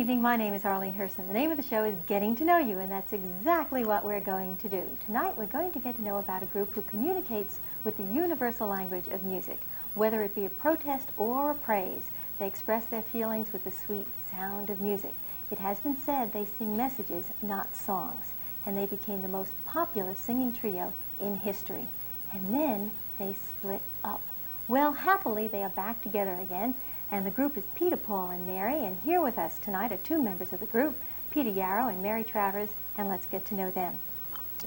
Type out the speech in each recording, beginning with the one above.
evening, my name is Arlene Herson. The name of the show is Getting to Know You, and that's exactly what we're going to do. Tonight we're going to get to know about a group who communicates with the universal language of music. Whether it be a protest or a praise, they express their feelings with the sweet sound of music. It has been said they sing messages, not songs, and they became the most popular singing trio in history. And then they split up. Well, happily they are back together again. And the group is Peter, Paul, and Mary, and here with us tonight are two members of the group, Peter Yarrow and Mary Travers, and let's get to know them.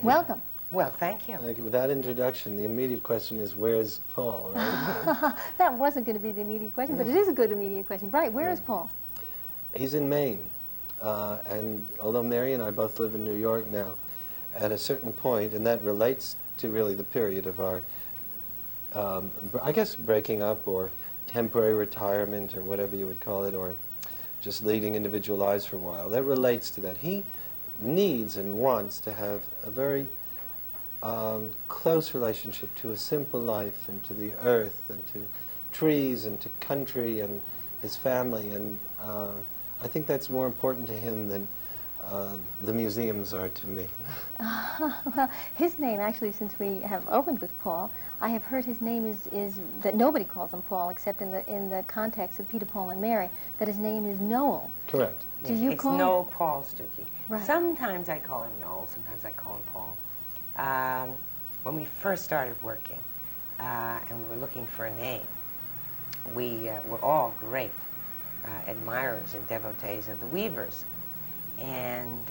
Welcome. Well, thank you. With that introduction, the immediate question is, where's Paul, right? That wasn't going to be the immediate question, but it is a good immediate question. Right, where is Paul? He's in Maine, and although Mary and I both live in New York now, at a certain point, and that relates to really the period of our, I guess, breaking up or temporary retirement or whatever you would call it, or just leading individual lives for a while. That relates to that. He needs and wants to have a very close relationship to a simple life and to the earth and to trees and to country and his family, and I think that's more important to him than the museums are to me. Well, his name, actually, since we have opened with Paul, I have heard his name is that nobody calls him Paul except in the context of Peter, Paul, and Mary, that his name is Noel. Correct. Do you it's call him Noel Paul Stuckey. Right. Sometimes I call him Noel, sometimes I call him Paul. When we first started working and we were looking for a name, we were all great admirers and devotees of the Weavers. And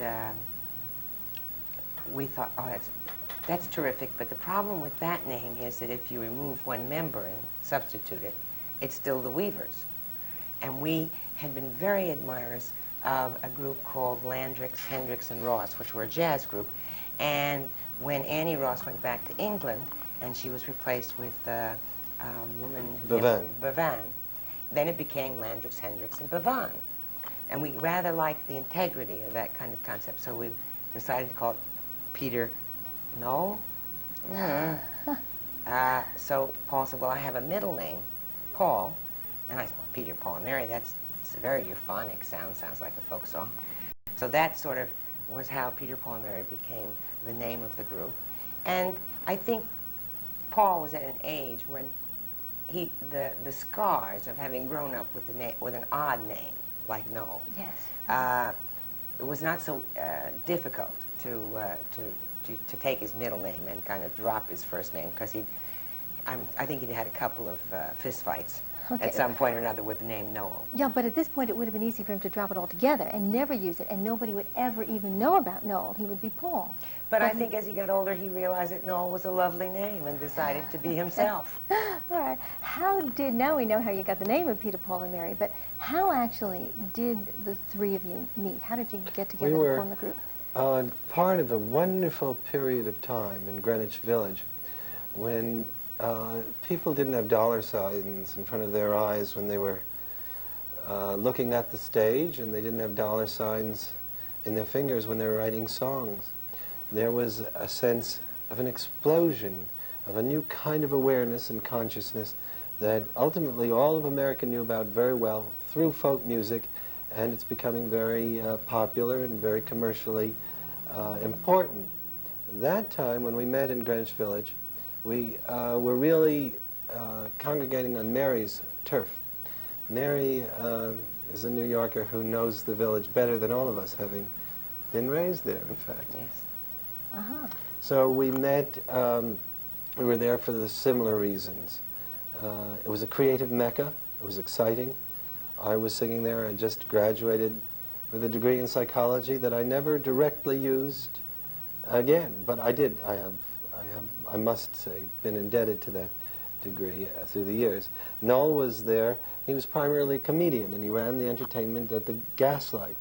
we thought, oh, that's terrific, but the problem with that name is that if you remove one member and substitute it, it's still the Weavers. And we had been very admirers of a group called Landrix, Hendrix, and Ross, which were a jazz group. And when Annie Ross went back to England, and she was replaced with a woman Bevan. Bevan, then it became Landrix, Hendrix, and Bevan. And we rather liked the integrity of that kind of concept, so we decided to call it Peter Noel. So Paul said, well, I have a middle name, Paul. And I said, well, Peter, Paul, and Mary, it's a very euphonic sounds like a folk song. So that sort of was how Peter, Paul, and Mary became the name of the group. And I think Paul was at an age when the scars of having grown up with an odd name, like Noel. Yes. It was not so difficult to take his middle name and kind of drop his first name, because I think he'd had a couple of fist fights at some point or another with the name Noel. Yeah, but at this point it would have been easy for him to drop it altogether and never use it, and nobody would ever even know about Noel. He would be Paul. But I think as he got older, he realized that Noel was a lovely name and decided to be himself. All right. Now we know how you got the name of Peter, Paul, and Mary, but how actually did the three of you meet? How did you get together to form the group? Part of a wonderful period of time in Greenwich Village when people didn't have dollar signs in front of their eyes when they were looking at the stage, and they didn't have dollar signs in their fingers when they were writing songs. There was a sense of an explosion of a new kind of awareness and consciousness that ultimately all of America knew about very well through folk music, and it's becoming very popular and very commercially important. That time when we met in Greenwich Village, we were really congregating on Mary's turf. Mary is a New Yorker who knows the village better than all of us, having been raised there, in fact. Yes. Uh-huh. So we met, we were there for the similar reasons. It was a creative mecca. It was exciting. I was singing there. I just graduated with a degree in psychology that I never directly used again, but I did. I must say, been indebted to that degree through the years. Noel was there. He was primarily a comedian, and he ran the entertainment at the Gaslight.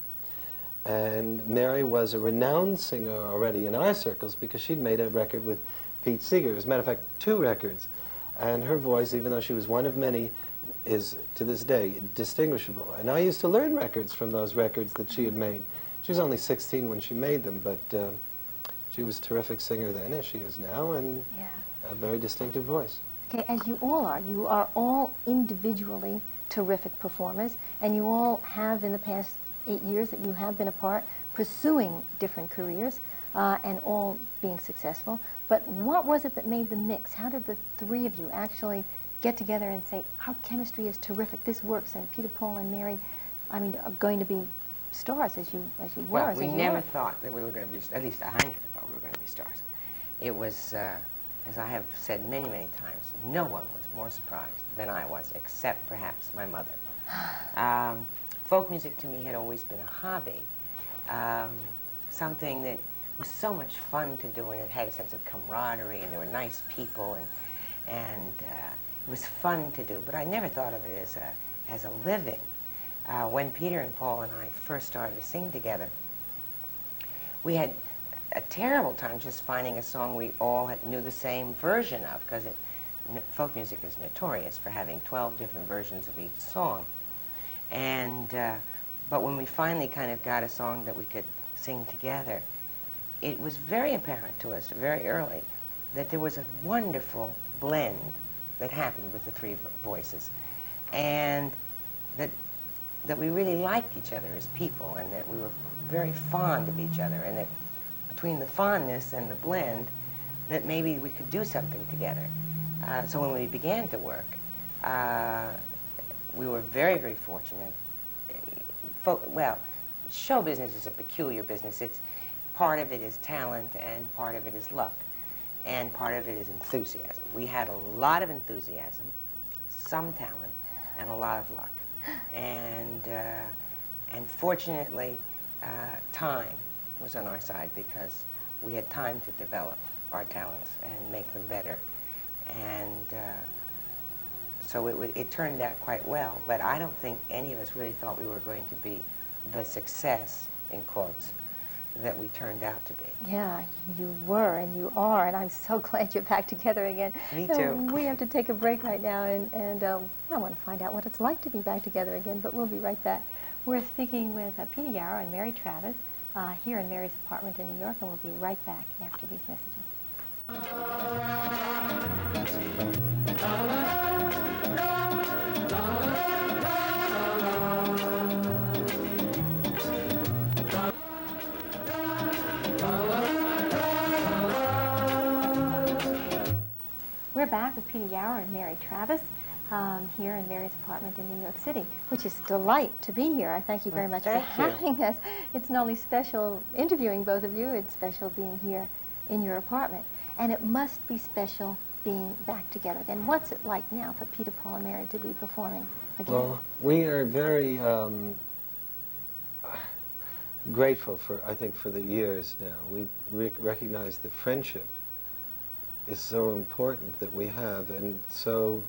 And Mary was a renowned singer already in our circles because she'd made a record with Pete Seeger. As a matter of fact, 2 records. And her voice, even though she was one of many, is, to this day, distinguishable. And I used to learn records from those records that she had made. She was only 16 when she made them, but she was a terrific singer then, as she is now, and a very distinctive voice. Okay, as you are all individually terrific performers, and you all have in the past 8 years that you have been apart, pursuing different careers, and all being successful. But what was it that made the mix? How did the three of you actually get together and say, our chemistry is terrific, this works, and Peter, Paul, and Mary, I mean, are going to be stars as you were, Well, as we you never are. thought that we were going to be, at least I never thought we were going to be stars. It was, as I have said many, many times, no one was more surprised than I was, except perhaps my mother. Folk music to me had always been a hobby, something that was so much fun to do, and it had a sense of camaraderie, and there were nice people, and it was fun to do, but I never thought of it as a living. When Peter and Paul and I first started to sing together, we had a terrible time just finding a song we all knew the same version of, because folk music is notorious for having 12 different versions of each song. And but when we finally kind of got a song that we could sing together, it was very apparent to us very early that there was a wonderful blend that happened with the three voices, and that we really liked each other as people, and that we were very fond of each other, and that between the fondness and the blend, that maybe we could do something together. So when we began to work, we were very, very fortunate. Well, show business is a peculiar business. Part of it is talent, and part of it is luck, and part of it is enthusiasm. We had a lot of enthusiasm, some talent, and a lot of luck. And fortunately, time was on our side, because we had time to develop our talents and make them better. And so it turned out quite well, but I don't think any of us really thought we were going to be the success, in quotes, that we turned out to be. Yeah, you were and you are, and I'm so glad you're back together again. Me too. We have to take a break right now, and I want to find out what it's like to be back together again, but we'll be right back. We're speaking with Peter Yarrow and Mary Travis here in Mary's apartment in New York, and we'll be right back after these messages. We're back with Peter Yarrow and Mary Travis here in Mary's apartment in New York City, which is a delight to be here. I thank you very much for having us. It's not only special interviewing both of you, it's special being here in your apartment. And it must be special being back together again. What's it like now for Peter, Paul, and Mary to be performing again? Well, we are very grateful for, I think, for the years now. We recognize that friendship is so important that we have, and so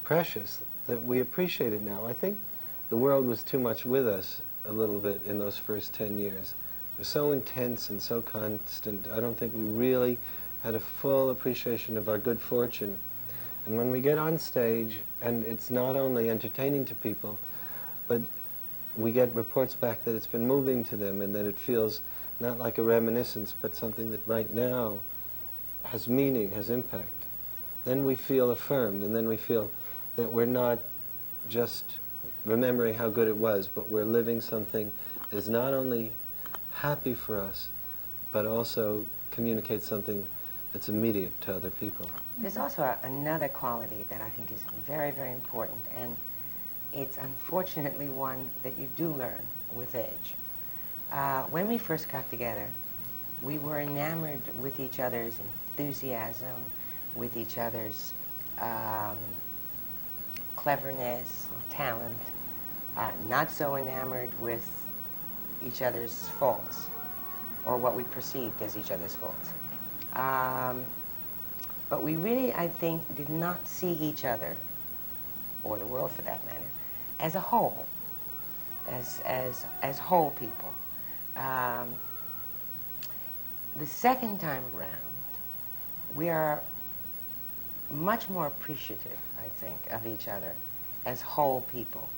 precious that we appreciate it now. I think the world was too much with us a little bit in those first 10 years. It was so intense and so constant. I don't think we really had a full appreciation of our good fortune. And when we get on stage, and it's not only entertaining to people, but we get reports back that it's been moving to them, and that it feels not like a reminiscence, but something that right now has meaning, has impact. Then we feel affirmed, and then we feel that we're not just remembering how good it was, but we're living something that is not only happy for us, but also communicates something that's immediate to other people. There's also another quality that I think is very, very important, and it's unfortunately one that you do learn with age. When we first got together, we were enamored with each other's enthusiasm, with each other's cleverness, talent, not so enamored with each other's faults, or what we perceived as each other's faults. But we really, I think, did not see each other, or the world for that matter, as a whole, as whole people. The second time around, we are much more appreciative, I think, of each other as whole people.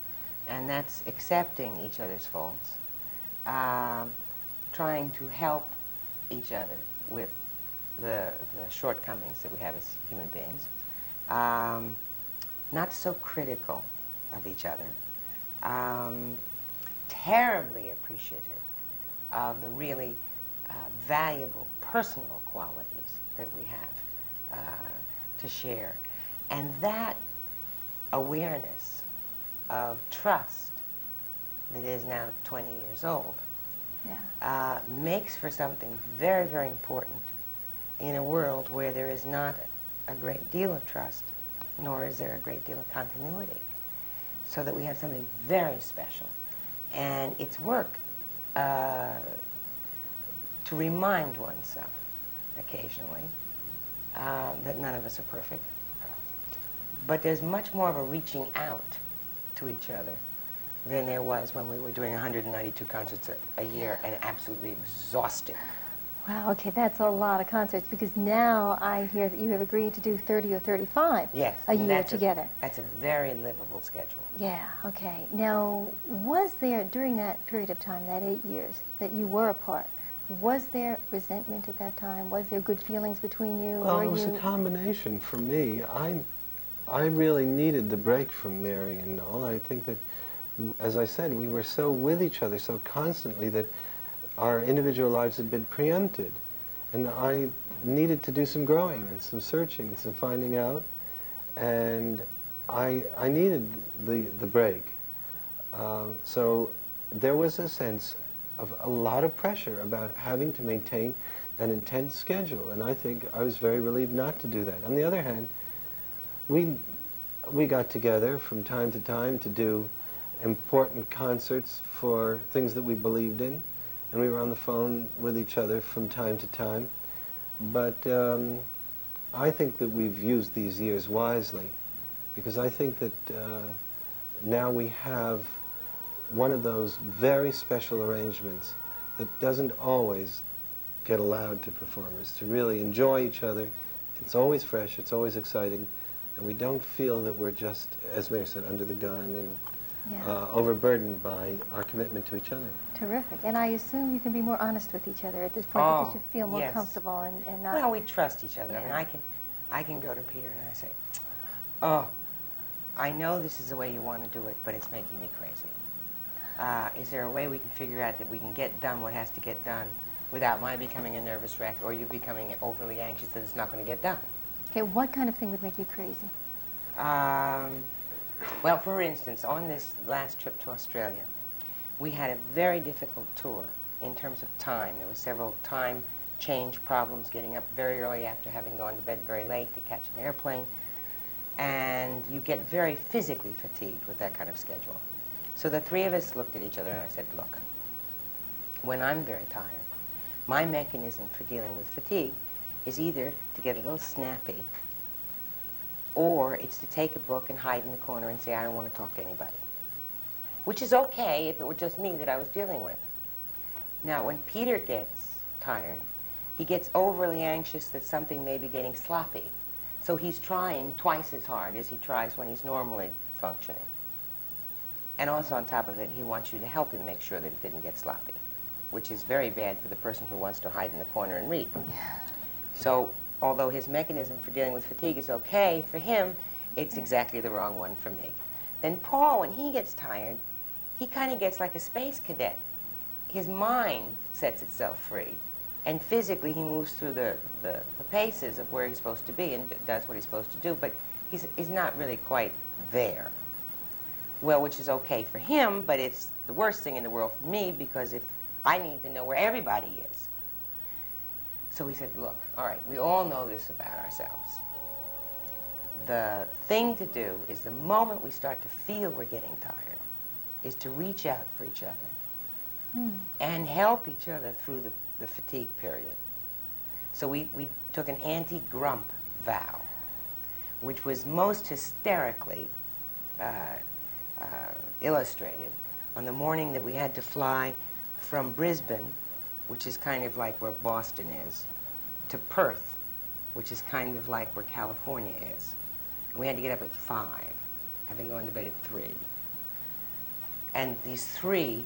And that's accepting each other's faults, trying to help each other with the shortcomings that we have as human beings, not so critical of each other. terribly appreciative of the really valuable personal qualities that we have to share. And that awareness of trust that is now 20 years old makes for something very, very important in a world where there is not a great deal of trust, nor is there a great deal of continuity. So that we have something very special. And it's work to remind oneself occasionally that none of us are perfect. But there's much more of a reaching out to each other than there was when we were doing 192 concerts a year and absolutely exhausted. Wow, okay, that's a lot of concerts, because now I hear that you have agreed to do 30 or 35 a year together. That's a very livable schedule. Yeah, okay. Now, was there, during that period of time, that 8 years that you were apart, was there resentment at that time? Was there good feelings between you? Well, it was a combination for me. I really needed the break from Mary and Noel. I think that, as I said, we were so with each other so constantly that our individual lives had been preempted. And I needed to do some growing and some searching and some finding out. And I needed the break. So there was a sense of a lot of pressure about having to maintain an intense schedule. And I think I was very relieved not to do that. On the other hand, we got together from time to time to do important concerts for things that we believed in. And we were on the phone with each other from time to time. But I think that we've used these years wisely, because I think that now we have one of those very special arrangements that doesn't always get allowed to performers, to really enjoy each other. It's always fresh, it's always exciting, and we don't feel that we're just, as Mary said, under the gun and overburdened by our commitment to each other. Terrific. And I assume you can be more honest with each other at this point, because you feel more comfortable and not... Well, we trust each other. I mean, I can go to Peter and I say, oh, I know this is the way you want to do it, but it's making me crazy. Is there a way we can figure out that we can get done what has to get done without my becoming a nervous wreck or you becoming overly anxious that it's not going to get done? Okay, what kind of thing would make you crazy? Well, for instance, on this last trip to Australia, we had a very difficult tour in terms of time. There were several time change problems, getting up very early after having gone to bed very late to catch an airplane. And you get very physically fatigued with that kind of schedule. So the three of us looked at each other and I said, look, when I'm very tired, my mechanism for dealing with fatigue is either to get a little snappy, or it's to take a book and hide in the corner and say, I don't want to talk to anybody. Which is okay if it were just me that I was dealing with. Now, when Peter gets tired, he gets overly anxious that something may be getting sloppy. So he's trying twice as hard as he tries when he's normally functioning. And also on top of it, he wants you to help him make sure that it didn't get sloppy, which is very bad for the person who wants to hide in the corner and read. Yeah. So although his mechanism for dealing with fatigue is okay for him, it's exactly the wrong one for me. Then Paul, when he gets tired, he kind of gets like a space cadet. His mind sets itself free, and physically he moves through the paces of where he's supposed to be and does what he's supposed to do, but he's not really quite there. Well, which is okay for him, but it's the worst thing in the world for me, because if I need to know where everybody is. So we said, look, all right, we all know this about ourselves. The thing to do is the moment we start to feel we're getting tired is to reach out for each other and help each other through the fatigue period. So we took an anti-grump vow, which was most hysterically illustrated on the morning that we had to fly from Brisbane, which is kind of like where Boston is, to Perth, which is kind of like where California is. And we had to get up at 5, having gone to bed at 3. And these 3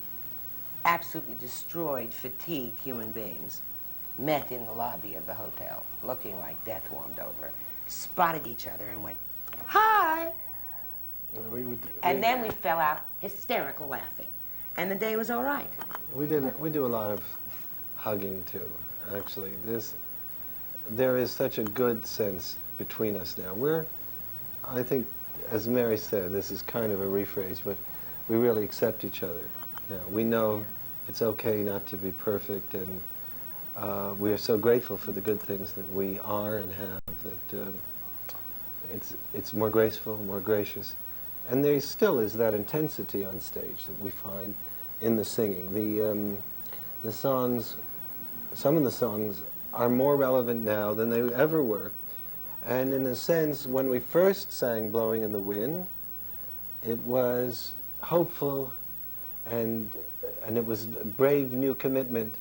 absolutely destroyed, fatigued human beings met in the lobby of the hotel, looking like death warmed over, spotted each other and went, hi! And then we fell out hysterical laughing. And the day was all right. We do a lot of hugging too, actually. There is such a good sense between us now. I think, as Mary said, this is kind of a rephrase, but we really accept each other now. We know it's okay not to be perfect, and we are so grateful for the good things that we are and have, that it's more graceful, more gracious. And there still is that intensity on stage that we find in the singing. The songs, some of the songs are more relevant now than they ever were. And in a sense, when we first sang Blowing in the Wind, it was hopeful and it was a brave new commitment.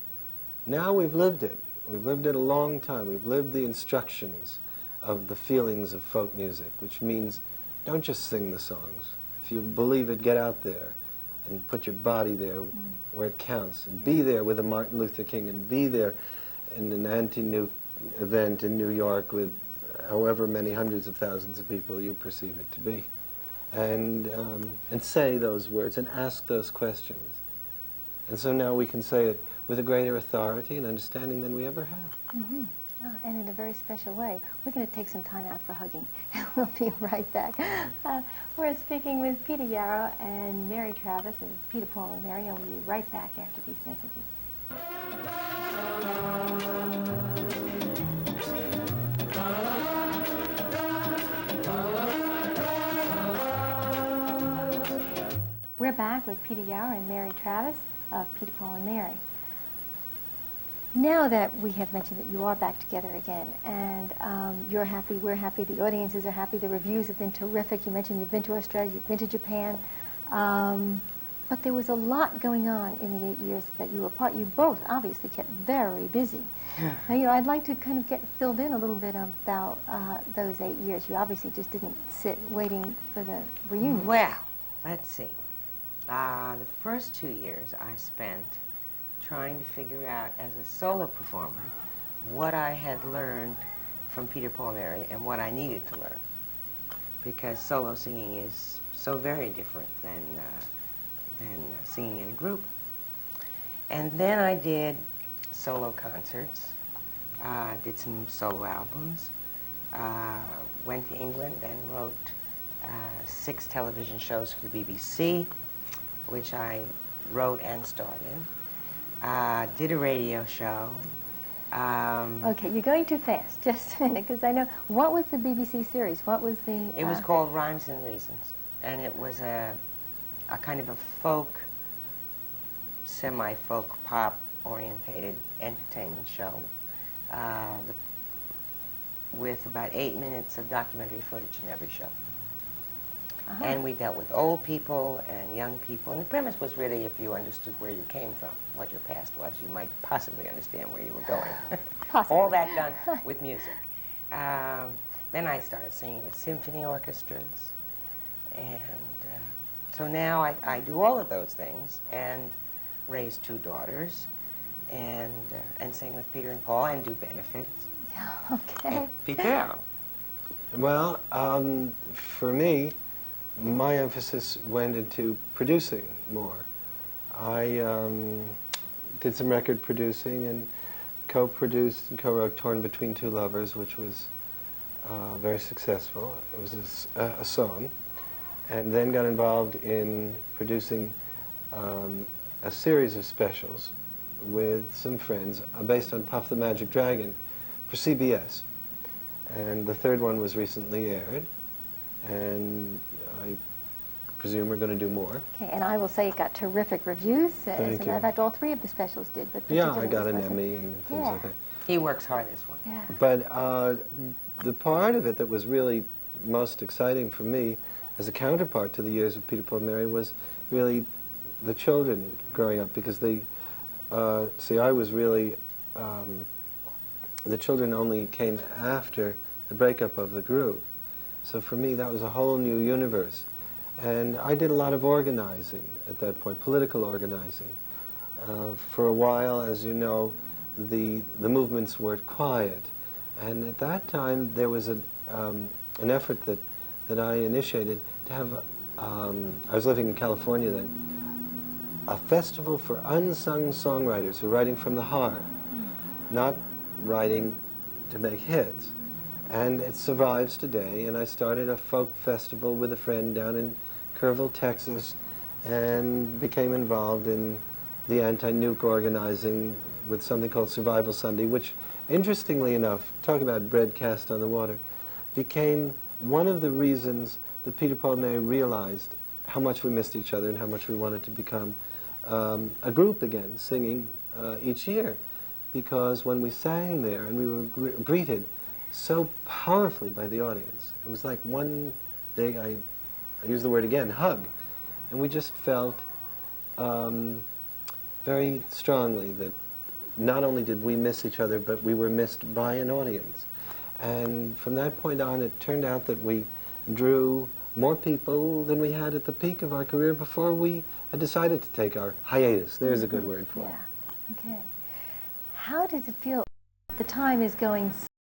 Now we've lived it. We've lived it a long time. We've lived the instructions of the feelings of folk music, which means don't just sing the songs. If you believe it, get out there and put your body there where it counts, and be there with a Martin Luther King, and be there in an anti-nuke event in New York with however many hundreds of thousands of people you perceive it to be, and say those words and ask those questions. And so now we can say it with a greater authority and understanding than we ever have. Mm-hmm. And in a very special way. We're going to take some time out for hugging. We'll be right back. We're speaking with Peter Yarrow and Mary Travis of Peter, Paul, and Mary, and we'll be right back after these messages. We're back with Peter Yarrow and Mary Travis of Peter, Paul, and Mary. Now that we have mentioned that you are back together again, and you're happy, we're happy, the audiences are happy, the reviews have been terrific. You mentioned you've been to Australia, you've been to Japan, but there was a lot going on in the 8 years that you were apart. You both obviously kept very busy. Yeah. Now, I'd like to kind of get filled in a little bit about those 8 years. You obviously just didn't sit waiting for the reunion. Well, let's see. The first 2 years I spent trying to figure out, as a solo performer, what I had learned from Peter, Paul, and Mary and what I needed to learn. Because solo singing is so very different than singing in a group. And then I did solo concerts, did some solo albums, went to England and wrote 6 television shows for the BBC, which I wrote and starred in. Did a radio show. Okay, you're going too fast. Just a minute, because I know. What was the BBC series? What was the... It was called Rhymes and Reasons, and it was a kind of a folk, semi-folk pop-orientated entertainment show with about 8 minutes of documentary footage in every show. Uh-huh. And we dealt with old people and young people. And the premise was really, if you understood where you came from, what your past was, you might possibly understand where you were going. Possibly. All that done with music. Then I started singing with symphony orchestras. And so now I do all of those things and raise 2 daughters and sing with Peter and Paul and do benefits. Yeah, okay. Peter? Well, for me, my emphasis went into producing more. I did some record producing and co-produced and co-wrote Torn Between Two Lovers, which was very successful. It was a song. And then got involved in producing a series of specials with some friends based on Puff the Magic Dragon for CBS. And the 3rd one was recently aired, and I presume we're going to do more. Okay, and I will say it got terrific reviews. Thank As a matter you. of fact, all 3 of the specials did. But Yeah, I particularly got an this one. Emmy and things like that. He works hard, this one. Yeah. But the part of it that was really most exciting for me as a counterpart to the years of Peter, Paul, and Mary was really the children growing up, because they, see, I was really, the children only came after the breakup of the group. So for me, that was a whole new universe. And I did a lot of organizing at that point, political organizing. For a while, as you know, the movements were quiet. And at that time, there was an effort that I initiated to have, I was living in California then, a festival for unsung songwriters who are writing from the heart, not writing to make hits. And it survives today, and I started a folk festival with a friend down in Kerrville, Texas, and became involved in the anti-nuke organizing with something called Survival Sunday, which, interestingly enough, talk about bread cast on the water, became one of the reasons that Peter, Paul, and Mary realized how much we missed each other and how much we wanted to become a group again, singing each year. Because when we sang there and we were greeted so powerfully by the audience, it was like one big, I use the word again, hug. And we just felt very strongly that not only did we miss each other, but we were missed by an audience. And from that point on, it turned out that we drew more people than we had at the peak of our career before we had decided to take our hiatus. There's a good word for it. Yeah. Okay. How does it feel? The time is going